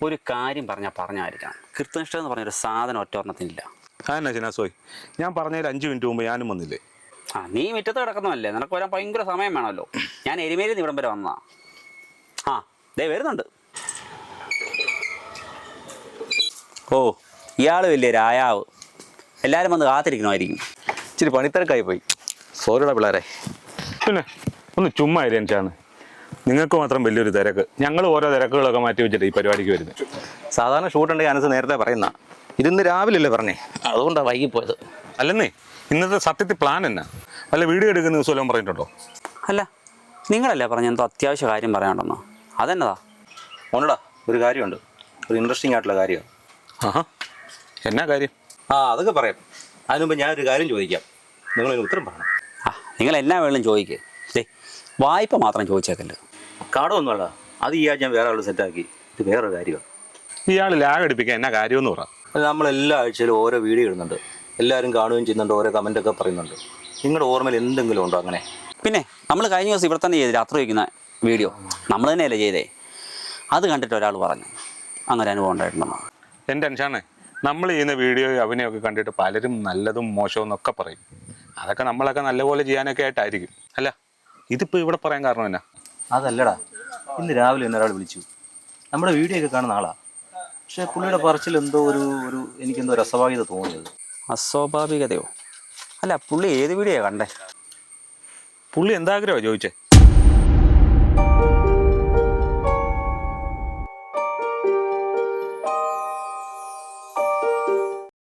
ഒരു കാര്യം പറഞ്ഞായിരിക്കണം. കൃത്യനിഷ്ഠ എന്ന് പറഞ്ഞൊരു സാധനം ഒറ്റൊരെണ്ണത്തിനില്ല. എന്നാ ജിനാസോയ്, ഞാൻ പറഞ്ഞതിൽ 5 മിനിറ്റ് മുമ്പ് ഞാനും വന്നില്ലേ? നീ മുറ്റത്ത് കിടക്കുന്നതല്ലേ, നിനക്ക് വരാൻ ഭയങ്കര സമയം വേണമല്ലോ. ഞാൻ എരുമേലിൽ ഇവിടം വരെ വന്നതാ. ദേ വരുന്നുണ്ട്. ഓ, ഇയാൾ വലിയ രായാവ്. എല്ലാവരും വന്ന് കാത്തിരിക്കണമായിരിക്കും. ഇച്ചിരി പണിത്തിരക്കായി പോയി. സോറിയുടെ പിള്ളേരെ. പിന്നെ ഒന്ന് ചുമ്മാ ഇരിച്ചാണ്. നിങ്ങൾക്ക് മാത്രം വലിയൊരു തിരക്ക്. ഞങ്ങൾ ഓരോ തിരക്കുകളൊക്കെ മാറ്റി വെച്ചിട്ട് ഈ പരിപാടിക്ക് വരുന്നത്. സാധാരണ ഷൂട്ടുണ്ടെങ്കിൽ അനസ് നേരത്തെ പറയുന്ന ഇതിന്ന് രാവിലെ അല്ലേ പറഞ്ഞേ, അതുകൊണ്ടാണ് വൈകിപ്പോയത്. അല്ലെന്നേ, ഇന്നത്തെ സത്യത്തിൽ പ്ലാൻ എന്നാ? വല്ല വീഡിയോ എടുക്കുന്ന ദിവസം എല്ലാം പറഞ്ഞിട്ടുണ്ടോ? അല്ല, നിങ്ങളല്ലേ പറഞ്ഞ എന്തോ അത്യാവശ്യ കാര്യം പറയാനുണ്ടെന്നോ? അതെന്നതാ? ഉണ്ടടാ, ഒരു കാര്യമുണ്ട്. ഒരു ഇൻട്രസ്റ്റിംഗ് ആയിട്ടുള്ള കാര്യമാണ്. എന്നാ കാര്യം? അതൊക്കെ പറയാം. അതിനുമുമ്പ് ഞാനൊരു കാര്യം ചോദിക്കാം, നിങ്ങളൊരു ഉത്തരം പറയണം. നിങ്ങൾ എന്നാ വേണമെങ്കിലും ചോദിക്കുക. വായ്പ മാത്രം ചോദിച്ചേക്കല്ലോ. കടമൊന്നുമല്ല, അത് ഈ ആഴ്ച ഞാൻ വേറെ ആൾ സെറ്റാക്കി. ഇത് വേറൊരു കാര്യമാണ്. ഇയാൾ ലാഗ് അടിപ്പിക്കാൻ എന്നാ കാര്യമെന്ന് പറ. നമ്മളെല്ലാ ആഴ്ചയിലും ഓരോ വീഡിയോ ഇടുന്നുണ്ട്, എല്ലാവരും കാണുകയും ചെയ്യുന്നുണ്ട്, ഓരോ കമൻറ്റൊക്കെ പറയുന്നുണ്ട്. നിങ്ങളുടെ ഓർമ്മയിൽ എന്തെങ്കിലും ഉണ്ടോ അങ്ങനെ? പിന്നെ നമ്മൾ കഴിഞ്ഞ ദിവസം ഇവിടെ തന്നെ ചെയ്ത് രാത്രി വയ്ക്കുന്ന വീഡിയോ നമ്മൾ തന്നെയല്ലേ ചെയ്തേ. അത് കണ്ടിട്ട് ഒരാൾ പറഞ്ഞു അങ്ങനെ അനുഭവം ഉണ്ടായിട്ടുണ്ടെന്നോ. എൻ്റെ ടെൻഷാണ്, നമ്മൾ ചെയ്യുന്ന വീഡിയോ അഭിനയമൊക്കെ കണ്ടിട്ട് പലരും നല്ലതും മോശവും എന്നൊക്കെ പറയും. അതൊക്കെ നമ്മളൊക്കെ നല്ലപോലെ ചെയ്യാനൊക്കെ ആയിട്ടായിരിക്കും. അല്ല, ഇതിപ്പോൾ ഇവിടെ പറയാൻ കാരണം എന്നാ? അതല്ലടാ, ഇന്ന് രാവിലെ എന്നെ ഒരാൾ വിളിച്ചു. നമ്മുടെ വീഡിയോ ഒക്കെ കാണുന്ന ആളാ. പക്ഷേ പുള്ളിയുടെ പറച്ചിൽ എന്തോ ഒരു എനിക്കെന്തോ ഒരു അസ്വാഭാവികത തോന്നിയത്. അസ്വാഭാവികതയോ? അല്ല, പുള്ളി ഏത് വീഡിയോ കണ്ടേ? പുള്ളി എന്താഗ്രഹമാണ് ചോദിച്ചേ?